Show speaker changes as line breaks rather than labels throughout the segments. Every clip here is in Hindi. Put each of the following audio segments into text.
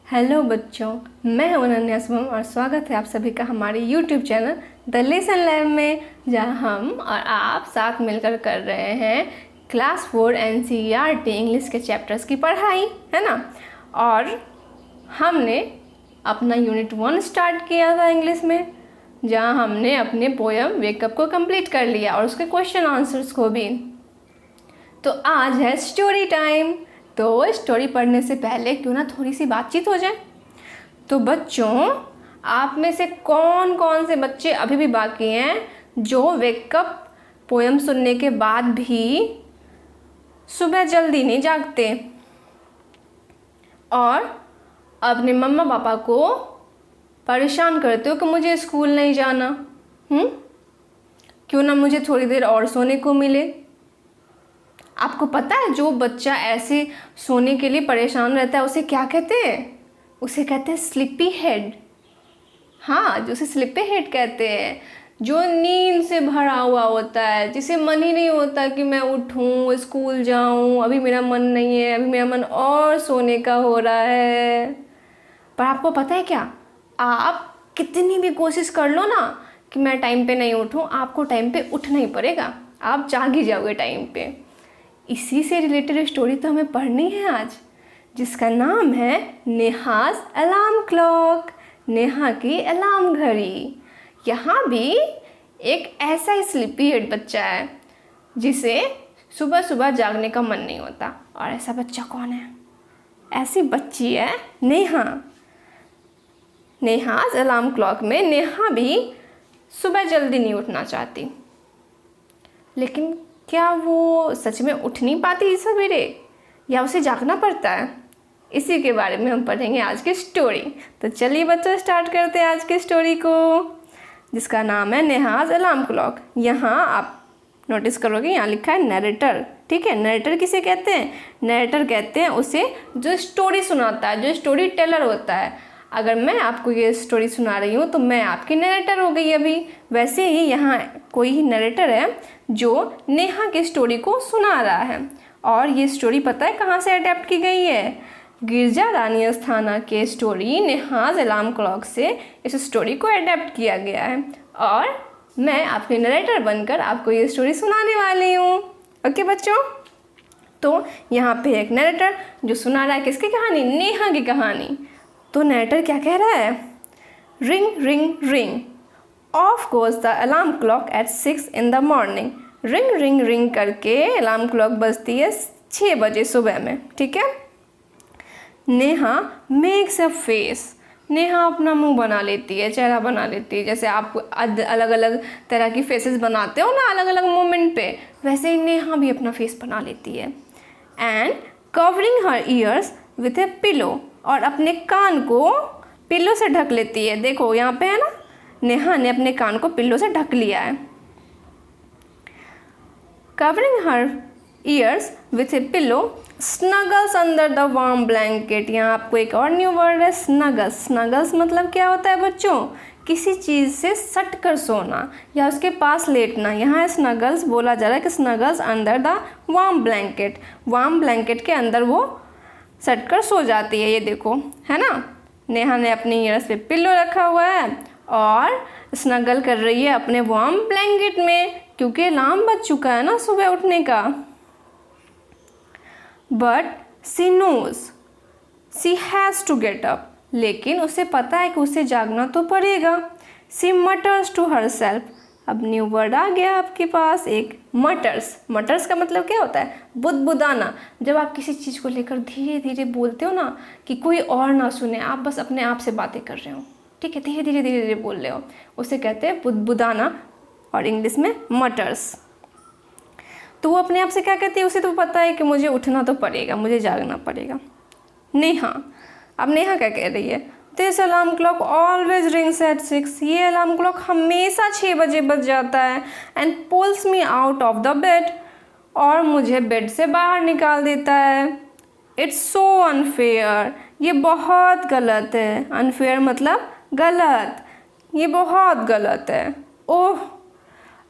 हेलो बच्चों, मैं हूं अनन्या शुभम और स्वागत है आप सभी का हमारे YouTube channel the lesson lab में, जहां हम और आप साथ मिलकर कर रहे हैं क्लास 4 NCERT इंग्लिश के चैप्टर्स की पढ़ाई, है ना। और हमने अपना यूनिट 1 स्टार्ट किया था इंग्लिश में, जहां हमने अपने पोयम वेकअप को कंप्लीट कर लिया और उसके क्वेश्चन आंसर्स को भी। तो आज है स्टोरी टाइम। तो स्टोरी पढ़ने से पहले क्यों ना थोड़ी सी बातचीत हो जाए। तो बच्चों, आप में से कौन कौन से बच्चे अभी भी बाकी हैं जो वेकअप पोयम सुनने के बाद भी सुबह जल्दी नहीं जागते और अपने मम्मा पापा को परेशान करते हो कि मुझे स्कूल नहीं जाना, क्यों ना मुझे थोड़ी देर और सोने को मिले। आपको पता है जो बच्चा ऐसे सोने के लिए परेशान रहता है उसे क्या कहते हैं? उसे कहते हैं स्लीपी हेड। हाँ, जो उसे स्लीपी हेड कहते हैं, जो नींद से भरा हुआ होता है, जिसे मन ही नहीं होता कि मैं उठूं, स्कूल जाऊं, अभी मेरा मन नहीं है, अभी मेरा मन और सोने का हो रहा है। पर आपको पता है क्या, आप कितनी भी कोशिश कर लो ना कि मैं टाइम पे नहीं उठूं, आपको टाइम पे उठना ही पड़ेगा, आप जाग ही जाओगे टाइम पे। इसी से रिलेटेड स्टोरी तो हमें पढ़नी है आज, जिसका नाम है नेहाज अलार्म क्लॉक, नेहा की अलार्म घड़ी। यहाँ भी एक ऐसा ही स्लीपी हेड बच्चा है जिसे सुबह सुबह जागने का मन नहीं होता। और ऐसा बच्चा कौन है? ऐसी बच्ची है नेहा। नेहाज अलार्म क्लॉक में नेहा भी सुबह जल्दी नहीं उठना चाहती, लेकिन क्या वो सच में उठ नहीं पाती सवेरे या उसे जागना पड़ता है? इसी के बारे में हम पढ़ेंगे आज की स्टोरी। तो चलिए बच्चों, स्टार्ट करते हैं आज की स्टोरी को, जिसका नाम है नेहाज अलार्म क्लॉक। यहाँ आप नोटिस करोगे, यहाँ लिखा है नरेटर। ठीक है, नरेटर किसे कहते हैं? नरेटर कहते हैं उसे जो स्टोरी सुनाता है, जो स्टोरी टेलर होता है। अगर मैं आपको ये स्टोरी सुना रही हूँ तो मैं आपकी नरेटर हो गई अभी। वैसे ही यहाँ कोई ही नरेटर है जो नेहा की स्टोरी को सुना रहा है। और ये स्टोरी पता है कहाँ से अडेप्ट की गई है? गिरजा रानी अस्थाना के स्टोरी नेहाज अलार्म क्लॉक से इस स्टोरी को अडेप्ट किया गया है। और मैं आपकी नरेटर बनकर आपको ये स्टोरी सुनाने वाली हूँ। ओके बच्चों, तो यहाँ पे एक नरेटर जो सुना रहा है किसकी कहानी? नेहा की कहानी। तो नरेटर क्या कह रहा है? Ring ring ring, off goes the alarm clock at 6 in the morning। Ring ring ring करके अलार्म क्लॉक बजती है 6 बजे सुबह में। ठीक है। Neha makes a face, Neha अपना मुंह बना लेती है, चेहरा बना लेती है। जैसे आप अलग अलग तरह की फेसेस बनाते हो ना अलग अलग मोमेंट पे, वैसे ही नेहा भी अपना फेस बना लेती है। And covering her ears with A pillow, और अपने कान को पिल्लो से ढक लेती है। देखो यहाँ पे है ना, नेहा ने अपने कान को पिल्लो से ढक लिया है। Covering her ears with a pillow, snuggles under the warm blanket. यहाँ आपको एक और न्यू वर्ड है, स्नगल्स। स्नगल्स मतलब क्या होता है बच्चों? किसी चीज़ से सट कर सोना या उसके पास लेटना। यहाँ स्नगल्स बोला जा रहा है कि snuggles under the warm blanket. Warm blanket के अंदर वो सट कर सो जाती है। ये देखो, है ना, नेहा ने अपनी ईयर्स पे पिल्लो रखा हुआ है और स्नगल कर रही है अपने वार्म ब्लैंकेट में, क्योंकि अलार्म बज चुका है ना सुबह उठने का। But she knows she has to get up, लेकिन उसे पता है कि उसे जागना तो पड़ेगा। She mutters to herself, अब न्यू वर्ड आ गया आपके पास एक, मटर्स। मटर्स का मतलब क्या होता है? बुदबुदाना। जब आप किसी चीज़ को लेकर धीरे धीरे बोलते हो ना कि कोई और ना सुने, आप बस अपने आप से बातें कर रहे हो, ठीक है, धीरे धीरे धीरे धीरे बोल रहे हो, उसे कहते हैं बुदबुदाना और इंग्लिश में मटर्स। तो वो अपने आप से क्या कहती है? उसे तो पता है कि मुझे उठना तो पड़ेगा, मुझे जागना पड़ेगा। नेहा, अब नेहा क्या कह रही है? This alarm clock always rings at 6। ये अलार्म क्लॉक हमेशा 6 बजे बज जाता है। And pulls me out of the bed, और मुझे बेड से बाहर निकाल देता है। इट्स सो अनफेयर, ये बहुत गलत है। अनफेयर मतलब गलत, ये बहुत गलत है। Oh,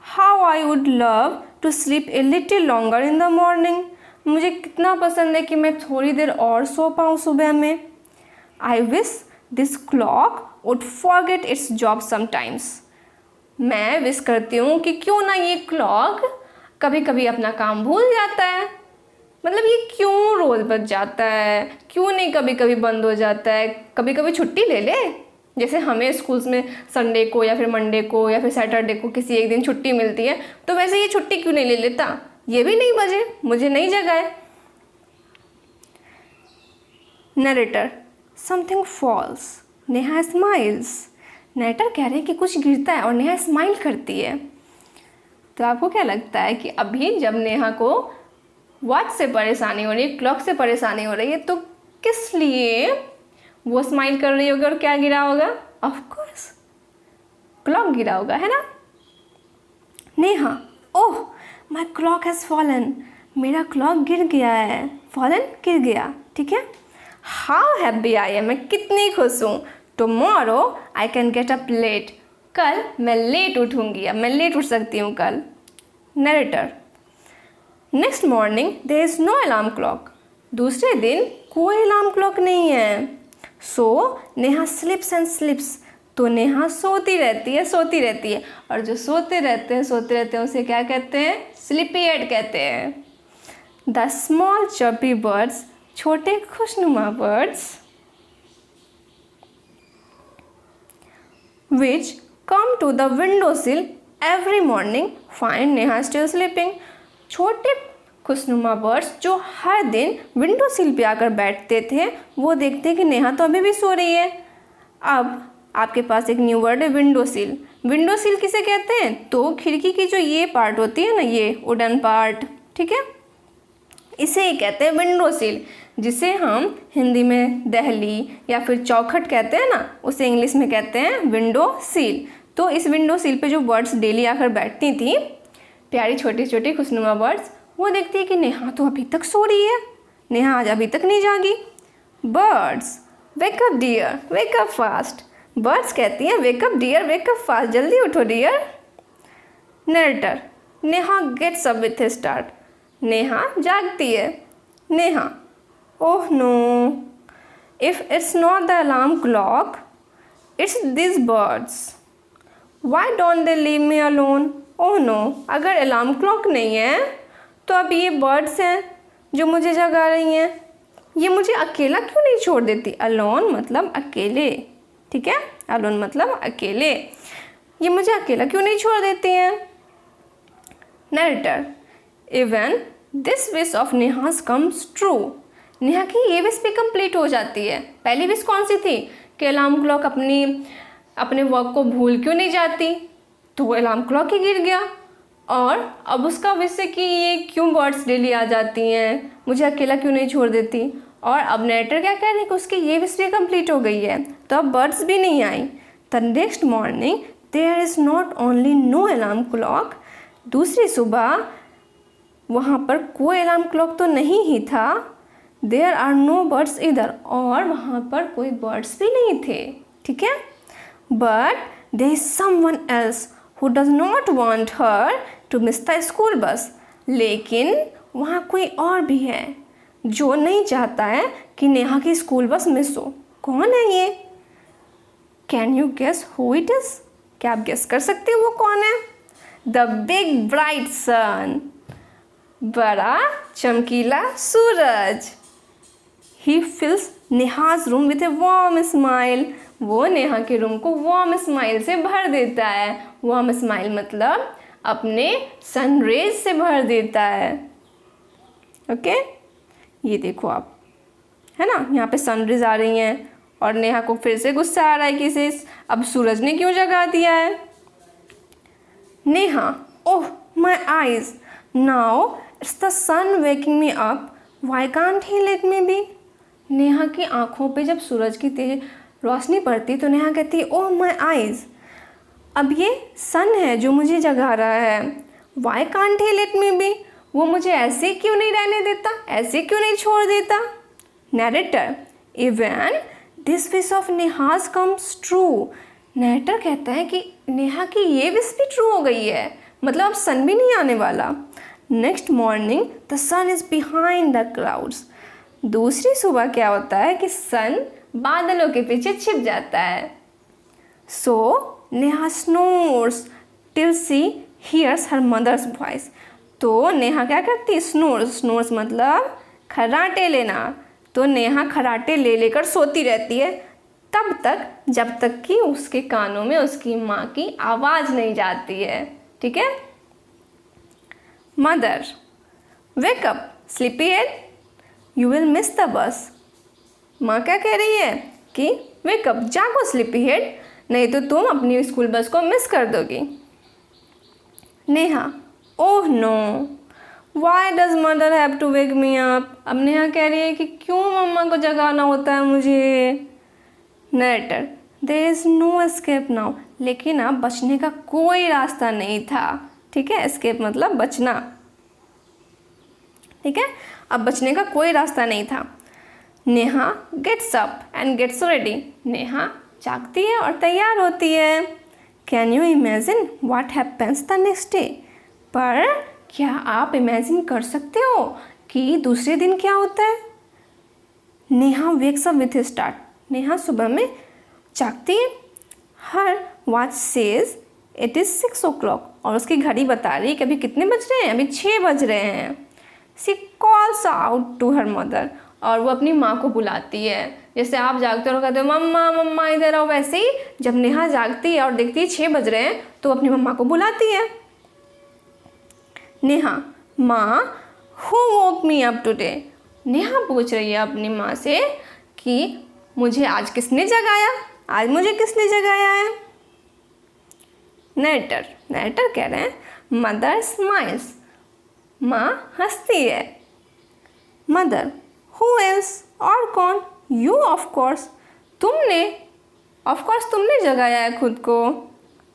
how I would love to sleep a little longer in the morning. मुझे कितना पसंद है कि मैं थोड़ी देर और सो पाऊँ सुबह में। I wish this clock would forget it's job sometimes. मैं विश करती हूँ कि क्यों ना ये क्लॉक कभी कभी अपना काम भूल जाता है। मतलब ये क्यों रोज़ बज जाता है, क्यों नहीं कभी कभी बंद हो जाता है, कभी कभी छुट्टी ले ले। जैसे हमें स्कूल्स में संडे को या फिर मंडे को या फिर सैटरडे को किसी एक दिन छुट्टी मिलती है, तो वैसे ये छुट्टी क्यों नहीं ले लेता। ये भी नहीं बजे, मुझे नहीं जगाए। Narrator, something false, Neha smiles. Narrator कह रहे हैं कि कुछ गिरता है और नेहा स्माइल करती है। तो आपको क्या लगता है कि अभी जब नेहा को वॉच से परेशानी हो रही है, क्लॉक से परेशानी हो रही है, तो किस लिए वो स्माइल कर रही होगी और क्या गिरा होगा? ऑफ कोर्स क्लॉक गिरा होगा, है ना। Neha, oh my clock has fallen, मेरा क्लॉक गिर गया है। फॉलन गिर गया, ठीक है। हाउ हैप्पी आई एम, मैं कितनी खुश हूँ। Tomorrow I can get up late, कल मैं लेट उठूँगी, अब मैं लेट उठ सकती हूँ कल। Narrator, next morning there is no alarm clock, दूसरे दिन कोई अलार्म क्लॉक नहीं है। So Neha sleeps and sleeps, तो नेहा सोती रहती है और जो सोते रहते हैं उसे क्या कहते हैं? स्लीपी हेड कहते हैं। द स्मॉल चर्पी बर्ड्स, छोटे खुशनुमा birds which come to the windowsill every morning find Neha still sleeping। छोटे खुशनुमा बर्ड्स जो हर दिन विंडो सिल पे आकर बैठते थे, वो देखते हैं कि नेहा तो अभी भी सो रही है। अब आपके पास एक न्यू वर्ड है, विंडो सिल। विंडो सिल किसे कहते हैं? तो खिड़की की जो ये पार्ट होती है ना, ये वुडन पार्ट, ठीक है, इसे ही कहते हैं विंडो सिल, जिसे हम हिंदी में दहली या फिर चौखट कहते हैं ना, उसे इंग्लिश में कहते हैं विंडो सील। तो इस विंडो सील पे जो बर्ड्स डेली आकर बैठती थी, प्यारी छोटी छोटी खुशनुमा बर्ड्स, वो देखती है कि नेहा तो अभी तक सो रही है, नेहा आज अभी तक नहीं जागी। Birds wake up dear, wake up fast. Birds कहती हैं wake up dear, wake up fast, जल्दी उठो dear. Narrator, Neha gets up with a start, Neha जागती है। Neha, oh no, if it's not the alarm clock, it's this birds, why don't they leave me alone. Oh no, अगर अलार्म क्लॉक नहीं है तो अब ये बर्ड्स हैं जो मुझे जगा रही हैं, ये मुझे अकेला क्यों नहीं छोड़ देती। अलोन मतलब अकेले, ठीक है, अलोन मतलब अकेले, ये मुझे अकेला क्यों नहीं छोड़ देती हैं। Narrator, even this wish of Neha's comes true, Neha की ये विश भी कंप्लीट हो जाती है। पहली विश कौन सी थी कि अलार्म क्लॉक अपने वर्क को भूल क्यों नहीं जाती, तो वो अलार्म क्लॉक ही गिर गया। और अब उसका विश है कि ये क्यों बर्ड्स डेली आ जाती हैं, मुझे अकेला क्यों नहीं छोड़ देती। और अब नरेटर क्या कह रहे हैं कि उसकी ये विश भी कंप्लीट हो गई है, तो अब बर्ड्स भी नहीं आई। The next morning there is not only no alarm clock, दूसरी सुबह वहाँ पर कोई अलार्म क्लॉक तो नहीं ही था। देयर आर नो बर्ड्स इधर, और वहाँ पर कोई बर्ड्स भी नहीं थे, ठीक है। But there is someone else who does not want her to miss the school bus, लेकिन वहाँ कोई और भी है जो नहीं चाहता है कि नेहा की स्कूल बस मिस हो। कौन है ये? Can you guess who it is? क्या आप गेस कर सकते हो वो कौन है? द बिग ब्राइट सन, बड़ा चमकीला सूरज। He fills Neha's room with a warm smile, वो नेहा के रूम को वार्म स्माइल से भर देता है। वार्म स्माइल मतलब अपने सनरेज से भर देता है। ओके, ये देखो आप, है ना, यहाँ पे सनरेज आ रही हैं और नेहा को फिर से गुस्सा आ रहा है कि इसे अब सूरज ने क्यों जगा दिया है। Neha, oh my eyes, now it's the sun waking me up, why can't he let me be. Neha की आँखों पे जब सूरज की तेज रोशनी पड़ती तो नेहा कहती है ओह माई आईज, अब ये सन है जो मुझे जगा रहा है। Why can't he let me be, वो मुझे ऐसे क्यों नहीं रहने देता, ऐसे क्यों नहीं छोड़ देता। Narrator, even this wish of Neha's comes true, narrator कहता है कि नेहा की ये विश भी ट्रू हो गई है, मतलब अब सन भी नहीं आने वाला। Next morning the sun is behind the clouds, दूसरी सुबह क्या होता है कि सन बादलों के पीछे छिप जाता है। सो नेहा स्नोर्स टिल सी हियर्स हर मदर्स वॉइस। तो नेहा क्या करती है? स्नोर्स मतलब खर्राटे लेना। तो नेहा खर्राटे ले लेकर सोती रहती है तब तक जब तक कि उसके कानों में उसकी माँ की आवाज़ नहीं जाती है। ठीक है। Mother wake up sleepy head, you will miss the बस। माँ क्या कह रही है कि वेक अप, जागो स्लीपी हेड, नहीं तो तुम अपनी स्कूल बस को मिस कर दोगी। Neha oh no why does mother have to wake me up. अब नेहा कह रही है कि क्यों मम्मा को जगाना होता है मुझे। Narrator there is no escape now, लेकिन अब बचने का कोई रास्ता नहीं था। ठीक है, एस्केप मतलब बचना। ठीक है, अब बचने का कोई रास्ता नहीं था। Neha gets up and gets ready. Neha जागती है और तैयार होती है। Can you imagine what happens the next day. पर क्या आप इमेजिन कर सकते हो कि दूसरे दिन क्या होता है। Neha wakes up with start. Neha सुबह में जागती है। Her watch says it is 6 o'clock, और उसकी घड़ी बता रही है कि अभी कितने बज रहे हैं, अभी 6 बज रहे हैं। She calls out to her mother, और वो अपनी माँ को बुलाती है। जैसे आप जागते हो कहते हो मम्मा मम्मा इधर आओ, वैसे ही जब नेहा जागती है और देखती है 6 बज रहे हैं तो अपनी मम्मा को बुलाती है। नेहा माँ who woke me up today. Neha पूछ रही है अपनी माँ से कि मुझे आज किसने जगाया, आज मुझे किसने जगाया है। नरेटर कह रहे हैं मदर स्माइल्स, माँ हंसती है। मदर हु एल्स, और कौन। यू ऑफ कोर्स, तुमने, ऑफ कोर्स तुमने जगाया है खुद को।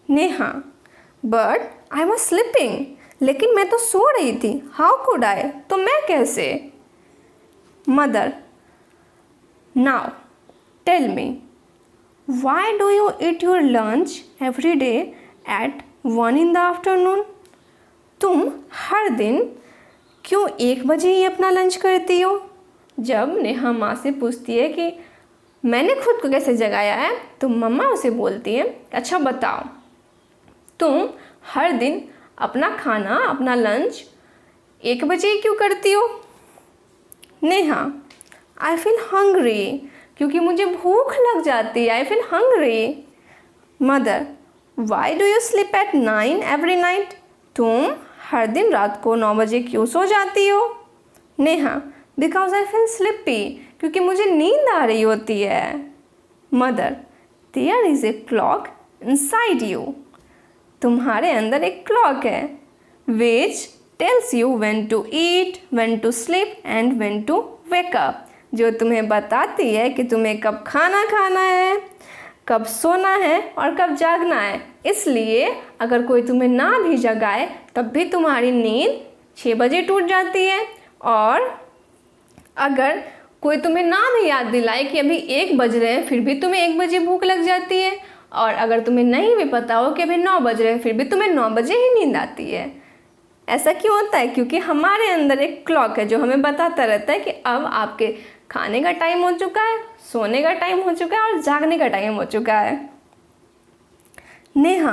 Neha but I was sleeping, लेकिन मैं तो सो रही थी। हाउ कुड आई, तो मैं कैसे। Mother now tell me why do you eat your lunch every day at 1 in the afternoon। तुम हर दिन क्यों 1 बजे ही अपना लंच करती हो। जब नेहा माँ से पूछती है कि मैंने खुद को कैसे जगाया है, तो मम्मा उसे बोलती है अच्छा बताओ, तुम हर दिन अपना खाना, अपना लंच 1 बजे ही क्यों करती हो। नेहा आई फील हंग्री, क्योंकि मुझे भूख लग जाती है। I feel hungry. Mother Y do you sleep at 9 every night. तुम हर दिन रात को 9 बजे क्यों सो जाती हो। Neha because I feel sleepy, क्योंकि मुझे नींद आ रही होती है। Mother there is a clock inside you. तुम्हारे अंदर एक क्लॉक है which tells you when to eat, when to sleep and when to wake up, जो तुम्हें बताती है कि तुम्हें कब खाना खाना है, कब सोना है और कब जागना है। इसलिए अगर कोई तुम्हें ना भी जगाए तब भी तुम्हारी नींद 6 बजे टूट जाती है, और अगर कोई तुम्हें ना भी याद दिलाए कि अभी 1 बज रहे हैं फिर भी तुम्हें 1 बजे भूख लग जाती है, और अगर तुम्हें नहीं भी पता हो कि अभी 9 बज रहे हैं फिर भी तुम्हें 9 बजे ही नींद आती है। ऐसा क्यों होता है? क्योंकि हमारे अंदर एक क्लॉक है जो हमें बताता रहता है कि अब आपके खाने का टाइम हो चुका है, सोने का टाइम हो चुका है और जागने का टाइम हो चुका है। नेहा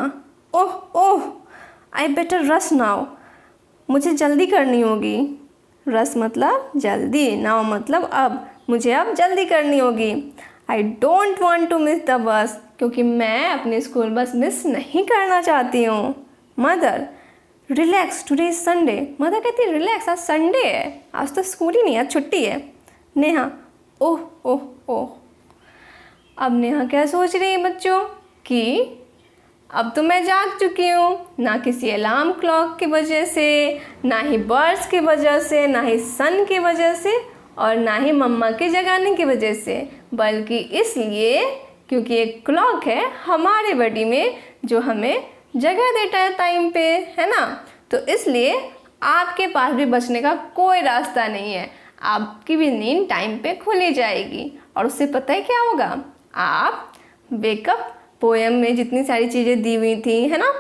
ओह ओह आई बेटर रश नाउ, मुझे जल्दी करनी होगी। रश मतलब जल्दी, नाउ मतलब अब, मुझे अब जल्दी करनी होगी। I don't want to miss the bus, क्योंकि मैं अपनी स्कूल बस मिस नहीं करना चाहती हूँ। Mother relax today is Sunday. Mother कहती है रिलैक्स, आज संडे है, आज तो स्कूल ही नहीं, आज छुट्टी है। नेहा ओह ओह ओह। अब नेहा क्या सोच रही है बच्चों कि अब तो मैं जाग चुकी हूँ, ना किसी अलार्म क्लॉक की वजह से, ना ही बर्ड्स की वजह से, ना ही सन की वजह से, और ना ही मम्मा के जगाने की वजह से, बल्कि इसलिए क्योंकि एक क्लॉक है हमारे बॉडी में जो हमें जगह देता है टाइम पे, है ना। तो इसलिए आपके पास भी बचने का कोई रास्ता नहीं है, आपकी भी नींद टाइम पे खुली जाएगी। और उससे पता है क्या होगा, आप वेकअप पोएम में जितनी सारी चीज़ें दी हुई थी, है ना,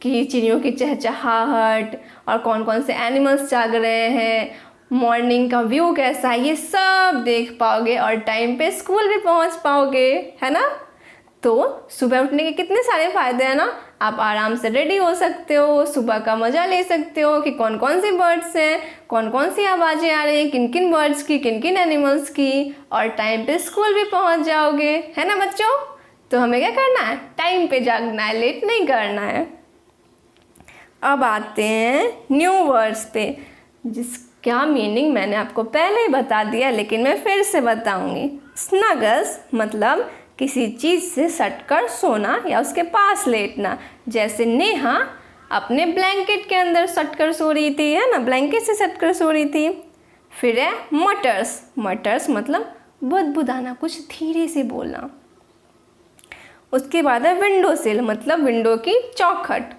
कि चिड़ियों की चहचहाहट और कौन कौन से एनिमल्स जाग रहे हैं, मॉर्निंग का व्यू कैसा है, ये सब देख पाओगे और टाइम पे स्कूल भी पहुंच पाओगे, है ना। तो सुबह उठने के कितने सारे फ़ायदे हैं ना। आप आराम से रेडी हो सकते हो, सुबह का मज़ा ले सकते हो कि कौन कौन सी बर्ड्स हैं, कौन कौन सी आवाज़ें आ रही हैं, किन किन बर्ड्स की, किन किन एनिमल्स की, और टाइम पे स्कूल भी पहुंच जाओगे, है ना बच्चों। तो हमें क्या करना है, टाइम पे जागना है, लेट नहीं करना है। अब आते हैं न्यू वर्ड्स पे, जिसका मीनिंग मैंने आपको पहले ही बता दिया, लेकिन मैं फिर से बताऊंगी। स्नगल्स मतलब किसी चीज़ से सटकर सोना या उसके पास लेटना। जैसे नेहा अपने ब्लैंकेट के अंदर सटकर सो रही थी, है ना, ब्लैंकेट से सटकर सो रही थी। फिर है मटर्स, मटर्स मतलब बुदबुदाना, कुछ धीरे से बोलना। उसके बाद है विंडो सिल मतलब विंडो की चौखट।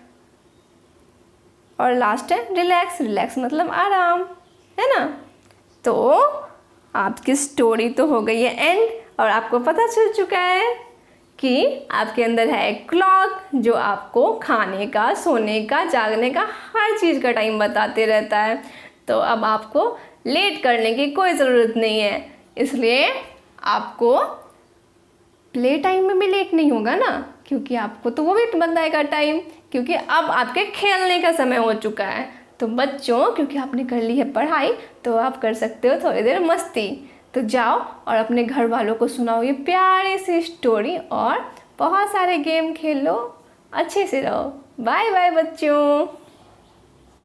और लास्ट है रिलैक्स, रिलैक्स मतलब आराम, है ना। तो आपकी स्टोरी तो हो गई है एंड, और आपको पता चल चुका है कि आपके अंदर है एक क्लॉक जो आपको खाने का, सोने का, जागने का, हर चीज़ का टाइम बताते रहता है। तो अब आपको लेट करने की कोई ज़रूरत नहीं है, इसलिए आपको प्ले टाइम में भी लेट नहीं होगा ना, क्योंकि आपको तो वो भी बताएगा टाइम, क्योंकि अब आपके खेलने का समय हो चुका है। तो बच्चों, क्योंकि आपने कर ली है पढ़ाई, तो आप कर सकते हो थोड़ी देर मस्ती। तो जाओ और अपने घर वालों को सुनाओ ये प्यारी सी स्टोरी, और बहुत सारे गेम खेल लो, अच्छे से रहो। बाय बाय बच्चों।